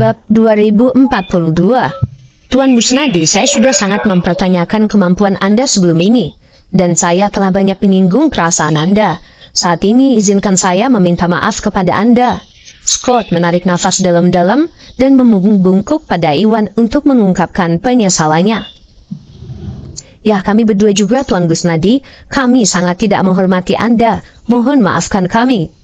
Bab 2042. Tuan Busnadi, saya sudah sangat mempertanyakan kemampuan Anda sebelum ini, dan saya telah banyak menyinggung perasaan Anda. Saat ini izinkan saya meminta maaf kepada Anda. Scott menarik nafas dalam-dalam dan membungkuk pada Iwan untuk mengungkapkan penyesalannya. Ya, kami berdua juga, Tuan Busnadi. Kami sangat tidak menghormati Anda. Mohon maafkan kami.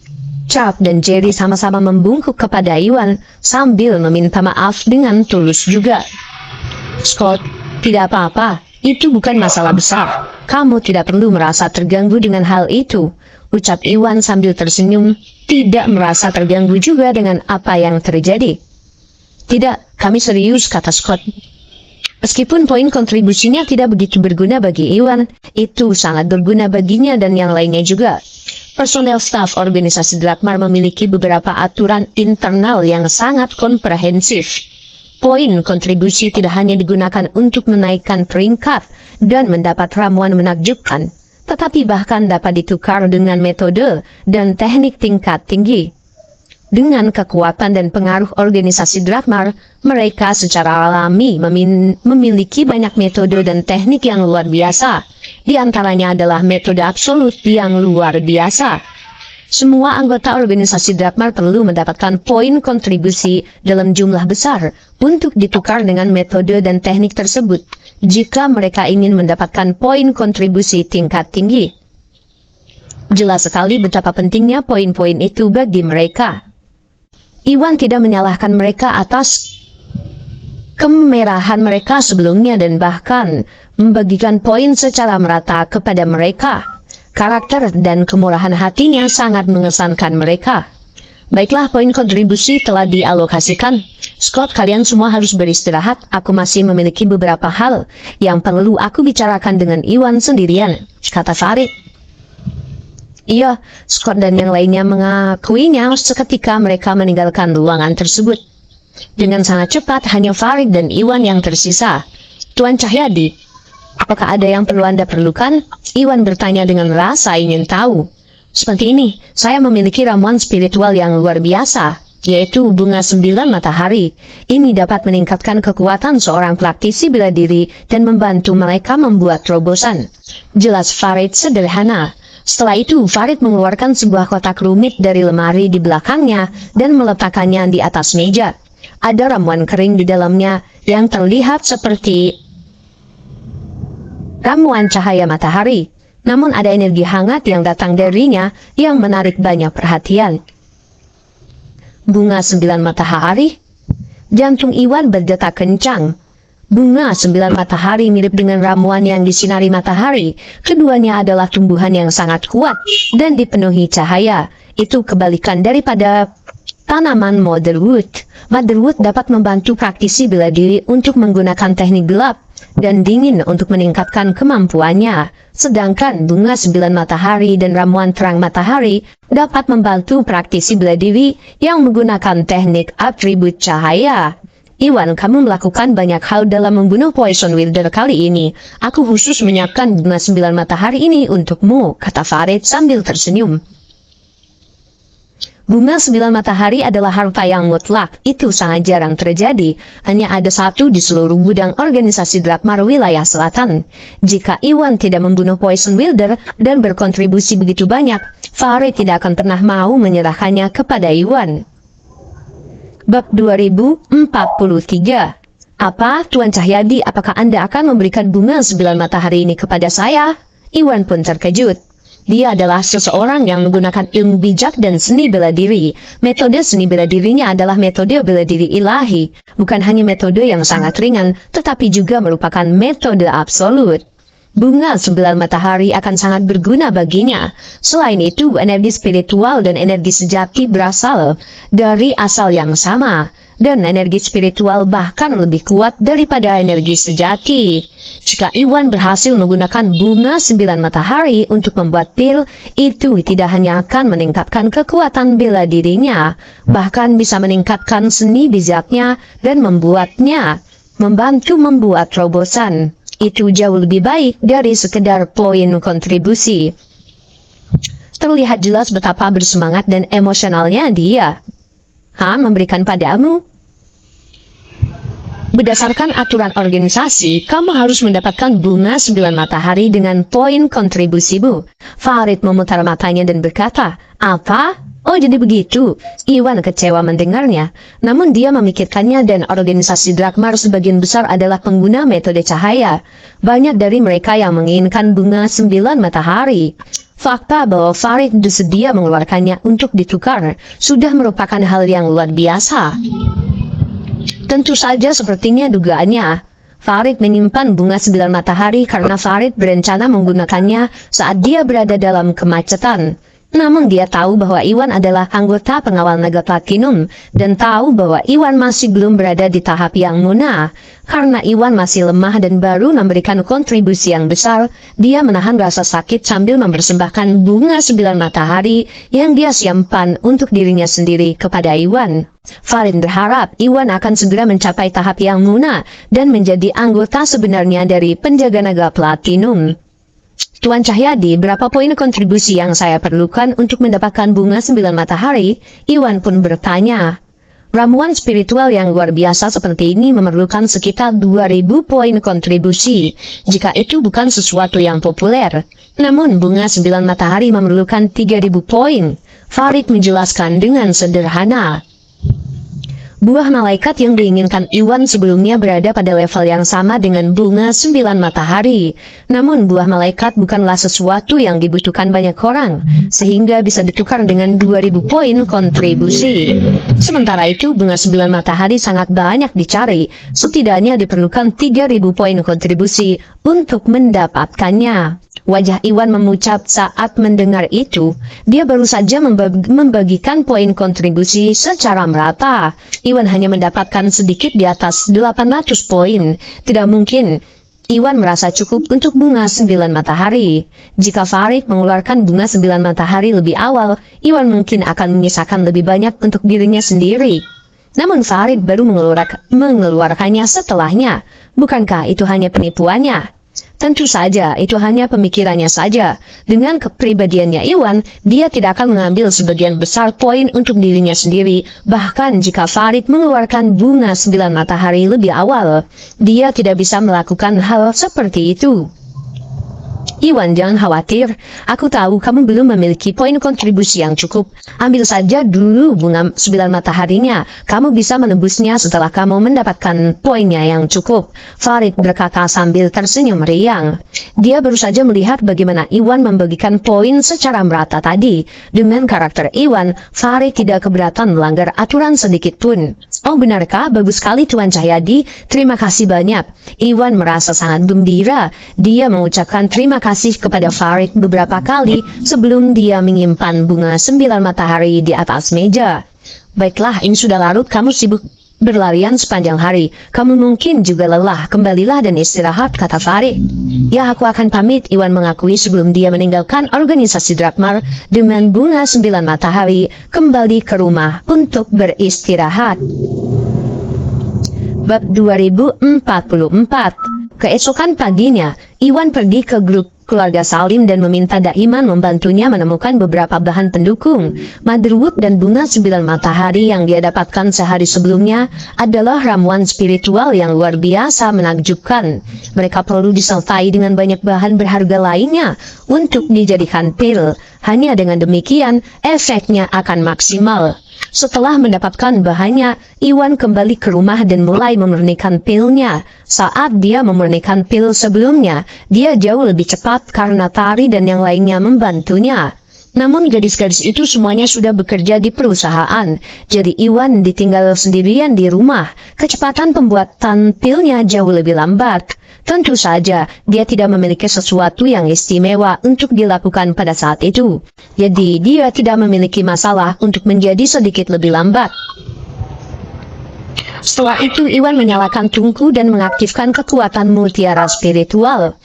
Chuck dan Jerry sama-sama membungkuk kepada Iwan sambil meminta maaf dengan tulus juga. Scott, tidak apa-apa. Itu bukan masalah besar. Kamu tidak perlu merasa terganggu dengan hal itu, ucap Iwan sambil tersenyum, tidak merasa terganggu juga dengan apa yang terjadi. Tidak, kami serius, kata Scott. Meskipun poin kontribusinya tidak begitu berguna bagi Iwan, itu sangat berguna baginya dan yang lainnya juga. Personel staf organisasi Drakmar memiliki beberapa aturan internal yang sangat komprehensif. Poin kontribusi tidak hanya digunakan untuk menaikkan peringkat dan mendapat ramuan menakjubkan, tetapi bahkan dapat ditukar dengan metode dan teknik tingkat tinggi. Dengan kekuatan dan pengaruh organisasi Drakmar, mereka secara alami memiliki banyak metode dan teknik yang luar biasa. Di antaranya adalah metode absolut yang luar biasa. Semua anggota organisasi Drakmar perlu mendapatkan poin kontribusi dalam jumlah besar untuk ditukar dengan metode dan teknik tersebut jika mereka ingin mendapatkan poin kontribusi tingkat tinggi. Jelas sekali betapa pentingnya poin-poin itu bagi mereka. Iwan tidak menyalahkan mereka atas kemerahan mereka sebelumnya dan bahkan membagikan poin secara merata kepada mereka. Karakter dan kemurahan hatinya sangat mengesankan mereka. Baiklah, poin kontribusi telah dialokasikan. Scott, kalian semua harus beristirahat. Aku masih memiliki beberapa hal yang perlu aku bicarakan dengan Iwan sendirian, kata Farid. Iya, Scott dan yang lainnya mengakuinya seketika mereka meninggalkan ruangan tersebut. Dengan sangat cepat, hanya Farid dan Iwan yang tersisa. Tuan Cahyadi, apakah ada yang perlu Anda perlukan? Iwan bertanya dengan rasa ingin tahu. Seperti ini, saya memiliki ramuan spiritual yang luar biasa, yaitu bunga 9 matahari. Ini dapat meningkatkan kekuatan seorang praktisi bela diri dan membantu mereka membuat terobosan. Jelas Farid sederhana. Setelah itu, Farid mengeluarkan sebuah kotak rumit dari lemari di belakangnya dan meletakkannya di atas meja. Ada ramuan kering di dalamnya yang terlihat seperti ramuan cahaya matahari. Namun ada energi hangat yang datang darinya yang menarik banyak perhatian. Bunga 9 matahari? Jantung Iwan berdetak kencang. Bunga 9 matahari mirip dengan ramuan yang disinari matahari. Keduanya adalah tumbuhan yang sangat kuat dan dipenuhi cahaya. Itu kebalikan daripada tanaman Motherwood. Motherwood dapat membantu praktisi bela diri untuk menggunakan teknik gelap dan dingin untuk meningkatkan kemampuannya. Sedangkan bunga 9 matahari dan ramuan terang matahari dapat membantu praktisi bela diri yang menggunakan teknik atribut cahaya. Iwan, kamu melakukan banyak hal dalam membunuh Poison Wilder kali ini. Aku khusus menyiapkan bunga 9 matahari ini untukmu, kata Farid sambil tersenyum. Bunga 9 matahari adalah harta yang mutlak. Itu sangat jarang terjadi. Hanya ada satu di seluruh gudang organisasi Drakmar wilayah selatan. Jika Iwan tidak membunuh Poison Wilder dan berkontribusi begitu banyak, Farid tidak akan pernah mau menyerahkannya kepada Iwan. Bab 2043. Apa, Tuan Cahyadi, apakah Anda akan memberikan bunga 9 matahari ini kepada saya? Iwan pun terkejut. Dia adalah seseorang yang menggunakan ilmu bijak dan seni bela diri. Metode seni bela dirinya adalah metode bela diri ilahi. Bukan hanya metode yang sangat ringan, tetapi juga merupakan metode absolut. Bunga 9 matahari akan sangat berguna baginya. Selain itu, energi spiritual dan energi sejati berasal dari asal yang sama. Dan energi spiritual bahkan lebih kuat daripada energi sejati. Jika Iwan berhasil menggunakan bunga 9 matahari untuk membuat pil, itu tidak hanya akan meningkatkan kekuatan bela dirinya, bahkan bisa meningkatkan seni bijaknya dan membantu membuat terobosan. Itu jauh lebih baik dari sekedar poin kontribusi. Terlihat jelas betapa bersemangat dan emosionalnya dia. Memberikan padamu? Berdasarkan aturan organisasi, kamu harus mendapatkan bunga 9 matahari dengan poin kontribusimu. Farid memutar matanya dan berkata, apa? Oh jadi begitu. Iwan kecewa mendengarnya. Namun dia memikirkannya dan organisasi Drakmar sebagian besar adalah pengguna metode cahaya. Banyak dari mereka yang menginginkan bunga 9 matahari. Fakta bahwa Farid bersedia mengeluarkannya untuk ditukar sudah merupakan hal yang luar biasa. Tentu saja sepertinya dugaannya. Farid menyimpan bunga 9 matahari karena Farid berencana menggunakannya saat dia berada dalam kemacetan. Namun dia tahu bahwa Iwan adalah anggota pengawal Naga Platinum dan tahu bahwa Iwan masih belum berada di tahap yang muna. Karena Iwan masih lemah dan baru memberikan kontribusi yang besar, dia menahan rasa sakit sambil mempersembahkan bunga 9 matahari yang dia simpan untuk dirinya sendiri kepada Iwan. Farid berharap Iwan akan segera mencapai tahap yang muna dan menjadi anggota sebenarnya dari penjaga Naga Platinum. Tuan Cahyadi, berapa poin kontribusi yang saya perlukan untuk mendapatkan bunga 9 matahari? Iwan pun bertanya. Ramuan spiritual yang luar biasa seperti ini memerlukan sekitar 2000 poin kontribusi, jika itu bukan sesuatu yang populer. Namun bunga 9 matahari memerlukan 3000 poin. Farid menjelaskan dengan sederhana. Buah malaikat yang diinginkan Iwan sebelumnya berada pada level yang sama dengan bunga 9 matahari. Namun buah malaikat bukanlah sesuatu yang dibutuhkan banyak orang, sehingga bisa ditukar dengan 2000 poin kontribusi. Sementara itu bunga 9 matahari sangat banyak dicari, setidaknya diperlukan 3000 poin kontribusi untuk mendapatkannya. Wajah Iwan memucat saat mendengar itu. Dia baru saja membagikan poin kontribusi secara merata. Iwan hanya mendapatkan sedikit di atas 800 poin. Tidak mungkin Iwan merasa cukup untuk bunga 9 matahari. Jika Farid mengeluarkan bunga 9 matahari lebih awal, Iwan mungkin akan menyisakan lebih banyak untuk dirinya sendiri. Namun Farid baru mengeluarkannya setelahnya. Bukankah itu hanya penipuannya? Tentu saja, itu hanya pemikirannya saja. Dengan kepribadiannya Iwan, dia tidak akan mengambil sebagian besar poin untuk dirinya sendiri. Bahkan jika Farid mengeluarkan bunga 9 matahari lebih awal, dia tidak bisa melakukan hal seperti itu. Iwan, jangan khawatir. Aku tahu kamu belum memiliki poin kontribusi yang cukup. Ambil saja dulu bunga 9 mataharinya. Kamu bisa menebusnya setelah kamu mendapatkan poinnya yang cukup. Farid berkata sambil tersenyum riang. Dia baru saja melihat bagaimana Iwan membagikan poin secara merata tadi. Dengan karakter Iwan, Farid tidak keberatan melanggar aturan sedikit pun. Oh benarkah? Bagus sekali Tuan Cahyadi. Terima kasih banyak. Iwan merasa sangat gembira. Dia mengucapkan terima kasih kepada Farid beberapa kali sebelum dia menyimpan bunga 9 matahari di atas meja. Baiklah, ini sudah larut, kamu sibuk berlarian sepanjang hari. Kamu mungkin juga lelah, kembalilah dan istirahat, kata Farid. Ya, aku akan pamit, Iwan mengakui sebelum dia meninggalkan organisasi Drakmar dengan bunga 9 matahari kembali ke rumah untuk beristirahat. Bab 2044. Keesokan paginya, Iwan pergi ke grup keluarga Salim dan meminta Daiman membantunya menemukan beberapa bahan pendukung. Motherwood dan bunga 9 matahari yang dia dapatkan sehari sebelumnya adalah ramuan spiritual yang luar biasa menakjubkan. Mereka perlu disertai dengan banyak bahan berharga lainnya untuk dijadikan pil. Hanya dengan demikian, efeknya akan maksimal. Setelah mendapatkan bahannya, Iwan kembali ke rumah dan mulai memurnikan pilnya. Saat dia memurnikan pil sebelumnya, dia jauh lebih cepat karena Tari dan yang lainnya membantunya. Namun gadis-gadis itu semuanya sudah bekerja di perusahaan, jadi Iwan ditinggal sendirian di rumah. Kecepatan pembuatan pilnya jauh lebih lambat. Tentu saja, dia tidak memiliki sesuatu yang istimewa untuk dilakukan pada saat itu. Jadi, dia tidak memiliki masalah untuk menjadi sedikit lebih lambat. Setelah itu, Iwan menyalakan tungku dan mengaktifkan kekuatan mutiara spiritual.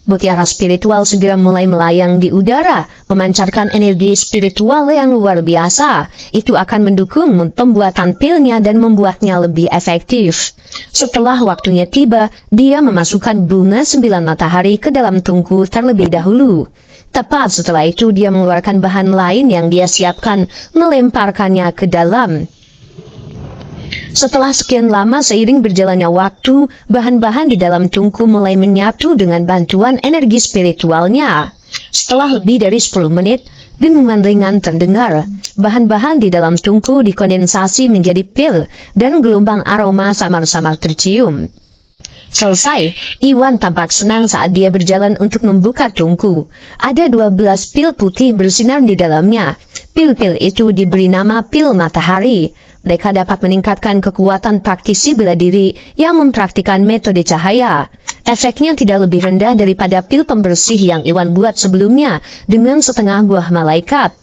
Mutiara spiritual segera mulai melayang di udara, memancarkan energi spiritual yang luar biasa. Itu akan mendukung pembuatan pilnya dan membuatnya lebih efektif. Setelah waktunya tiba, dia memasukkan bunga 9 matahari ke dalam tungku terlebih dahulu. Tepat setelah itu dia mengeluarkan bahan lain yang dia siapkan, melemparkannya ke dalam. Setelah sekian lama seiring berjalannya waktu, bahan-bahan di dalam tungku mulai menyatu dengan bantuan energi spiritualnya. Setelah lebih dari 10 menit, dengungan ringan terdengar. Bahan-bahan di dalam tungku dikondensasi menjadi pil, dan gelombang aroma samar-samar tercium. Selesai, Iwan tampak senang saat dia berjalan untuk membuka tungku. Ada 12 pil putih bersinar di dalamnya. Pil-pil itu diberi nama pil matahari. Mereka dapat meningkatkan kekuatan praktisi bela diri yang mempraktikkan metode cahaya. Efeknya tidak lebih rendah daripada pil pembersih yang Iwan buat sebelumnya dengan setengah buah malaikat.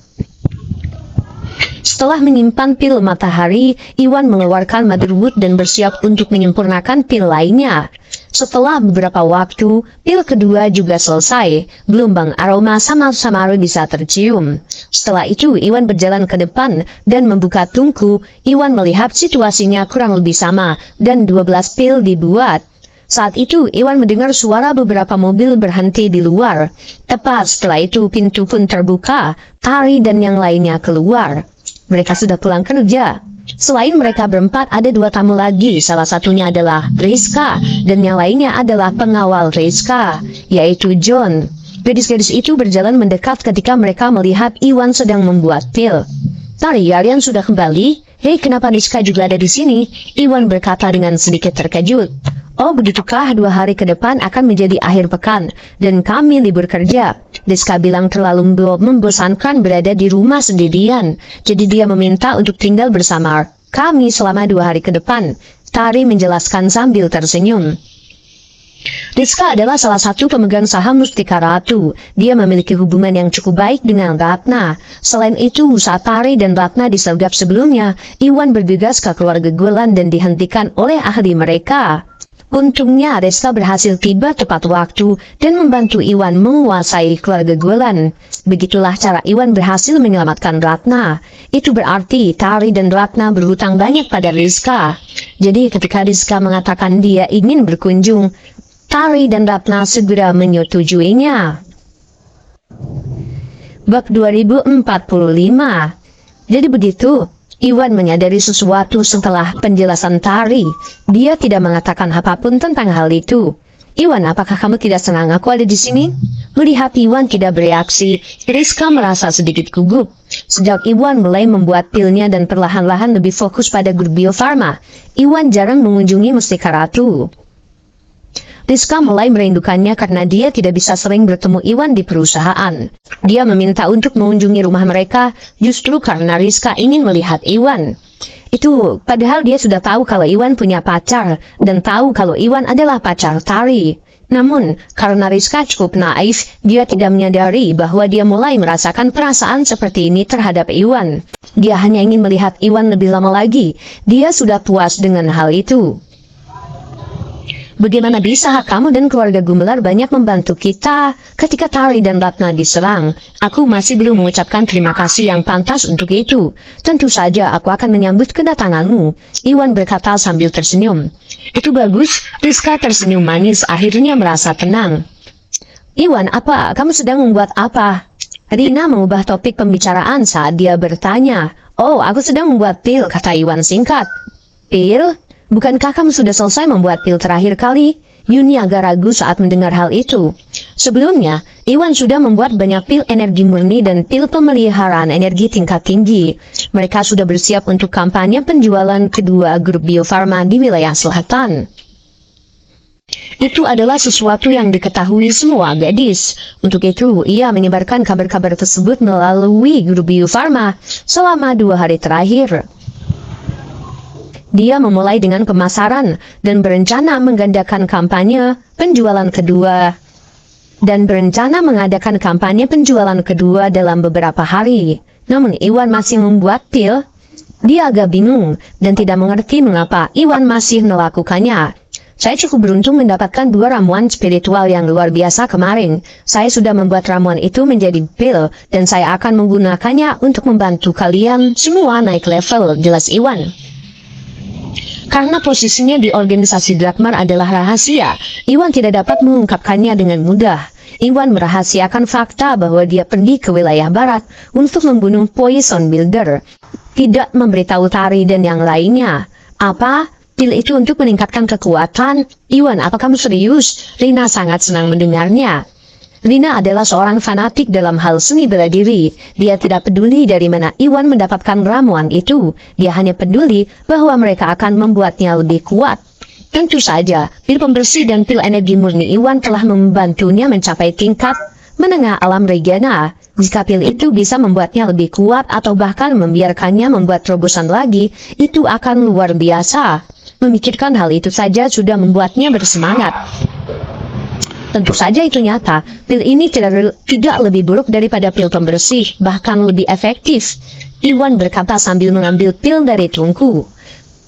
Setelah menyimpan pil matahari, Iwan mengeluarkan motherwood dan bersiap untuk menyempurnakan pil lainnya. Setelah beberapa waktu, pil kedua juga selesai. Gelombang aroma samar-samar bisa tercium. Setelah itu, Iwan berjalan ke depan dan membuka tungku. Iwan melihat situasinya kurang lebih sama, dan 12 pil dibuat. Saat itu, Iwan mendengar suara beberapa mobil berhenti di luar. Tepat setelah itu, pintu pun terbuka. Tari dan yang lainnya keluar. Mereka sudah pulang kerja. Selain mereka berempat, ada 2 tamu lagi. Salah satunya adalah Rizka, dan yang lainnya adalah pengawal Rizka, yaitu John. Gadis-gadis itu berjalan mendekat ketika mereka melihat Iwan sedang membuat pil. "Tari, kalian sudah kembali? Hei, kenapa Rizka juga ada di sini?" Iwan berkata dengan sedikit terkejut. "Oh, begitukah, 2 hari ke depan akan menjadi akhir pekan, dan kami libur kerja." Rizka bilang terlalu membosankan berada di rumah sendirian, jadi dia meminta untuk tinggal bersama kami selama 2 hari ke depan. Tari menjelaskan sambil tersenyum. Rizka adalah salah satu pemegang saham Mustika Ratu. Dia memiliki hubungan yang cukup baik dengan Ratna. Selain itu, saat Tari dan Ratna disergap sebelumnya, Iwan bergegas ke keluarga Golan dan dihentikan oleh ahli mereka. Untungnya Rizka berhasil tiba tepat waktu dan membantu Iwan menguasai keluarga Golan. Begitulah cara Iwan berhasil menyelamatkan Ratna. Itu berarti Tari dan Ratna berhutang banyak pada Rizka. Jadi ketika Rizka mengatakan dia ingin berkunjung, Tari dan Ratna segera menyetujuinya. Bab 2045. Jadi begitu. Iwan menyadari sesuatu setelah penjelasan Tari. Dia tidak mengatakan apapun tentang hal itu. "Iwan, apakah kamu tidak senang aku ada di sini?" Melihat Iwan tidak bereaksi, Rizka merasa sedikit gugup. Sejak Iwan mulai membuat pilnya dan perlahan-lahan lebih fokus pada grup Bio Farma, Iwan jarang mengunjungi Mustika Ratu. Rizka mulai merindukannya karena dia tidak bisa sering bertemu Iwan di perusahaan. Dia meminta untuk mengunjungi rumah mereka justru karena Rizka ingin melihat Iwan. Itu padahal dia sudah tahu kalau Iwan punya pacar dan tahu kalau Iwan adalah pacar Tari. Namun, karena Rizka cukup naif, dia tidak menyadari bahwa dia mulai merasakan perasaan seperti ini terhadap Iwan. Dia hanya ingin melihat Iwan lebih lama lagi. Dia sudah puas dengan hal itu. "Bagaimana bisa kamu dan keluarga Gumelar banyak membantu kita ketika Tari dan Ratna diserang? Aku masih belum mengucapkan terima kasih yang pantas untuk itu. Tentu saja aku akan menyambut kedatanganmu," Iwan berkata sambil tersenyum. "Itu bagus." Rizka tersenyum manis, akhirnya merasa tenang. "Iwan, apa? Kamu sedang membuat apa?" Rina mengubah topik pembicaraan saat dia bertanya. "Oh, aku sedang membuat pil," kata Iwan singkat. "Pil? Bukankah kamu sudah selesai membuat pil terakhir kali?" Yuni agak ragu saat mendengar hal itu. Sebelumnya, Iwan sudah membuat banyak pil energi murni dan pil pemeliharaan energi tingkat tinggi. Mereka sudah bersiap untuk kampanye penjualan kedua grup Bio Farma di wilayah selatan. Itu adalah sesuatu yang diketahui semua gadis. Untuk itu, ia menyebarkan kabar-kabar tersebut melalui grup Bio Farma selama 2 hari terakhir. Dia memulai dengan pemasaran dan berencana mengadakan kampanye penjualan kedua dalam beberapa hari. Namun Iwan masih membuat pil. Dia agak bingung dan tidak mengerti mengapa Iwan masih melakukannya. "Saya cukup beruntung mendapatkan 2 ramuan spiritual yang luar biasa kemarin. Saya sudah membuat ramuan itu menjadi pil dan saya akan menggunakannya untuk membantu kalian semua naik level," jelas Iwan. Karena posisinya di organisasi Drakmar adalah rahasia, Iwan tidak dapat mengungkapkannya dengan mudah. Iwan merahasiakan fakta bahwa dia pergi ke wilayah barat untuk membunuh Poison Builder. Tidak memberitahu Tari dan yang lainnya. Apa? Pil itu untuk meningkatkan kekuatan? Iwan, apa kamu serius? Rina sangat senang mendengarnya. Rina adalah seorang fanatik dalam hal seni bela diri. Dia tidak peduli dari mana Iwan mendapatkan ramuan itu. Dia hanya peduli bahwa mereka akan membuatnya lebih kuat. Tentu saja, pil pembersih dan pil energi murni Iwan telah membantunya mencapai tingkat menengah alam Regina. Jika pil itu bisa membuatnya lebih kuat atau bahkan membiarkannya membuat terobosan lagi, itu akan luar biasa. Memikirkan hal itu saja sudah membuatnya bersemangat. Tentu saja itu nyata, pil ini tidak lebih buruk daripada pil pembersih, bahkan lebih efektif. Iwan berkata sambil mengambil pil dari tungku.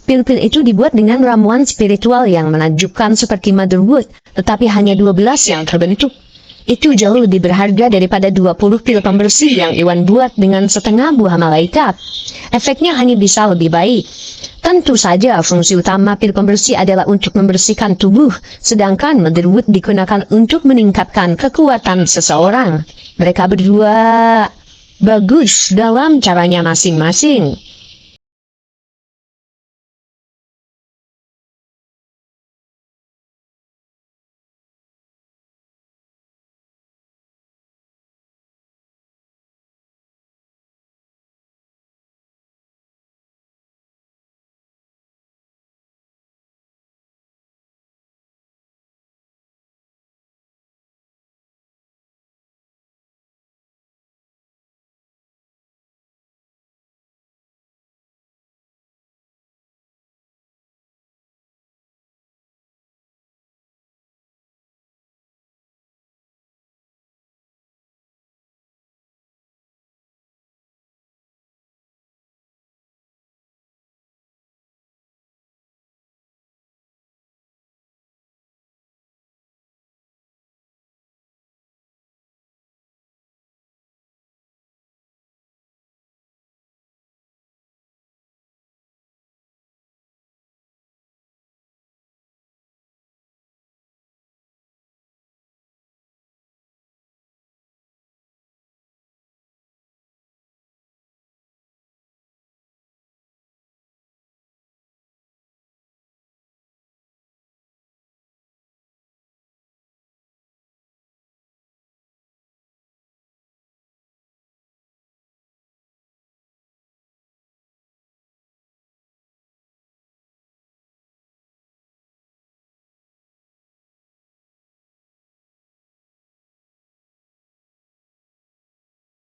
Pil-pil itu dibuat dengan ramuan spiritual yang menakjubkan seperti motherwood, tetapi hanya 12 yang terbentuk. Itu jauh lebih berharga daripada 20 pil pembersih yang Iwan buat dengan setengah buah malaikat. Efeknya hanya bisa lebih baik. Tentu saja fungsi utama pil pembersih adalah untuk membersihkan tubuh, sedangkan motherwood digunakan untuk meningkatkan kekuatan seseorang. Mereka berdua bagus dalam caranya masing-masing.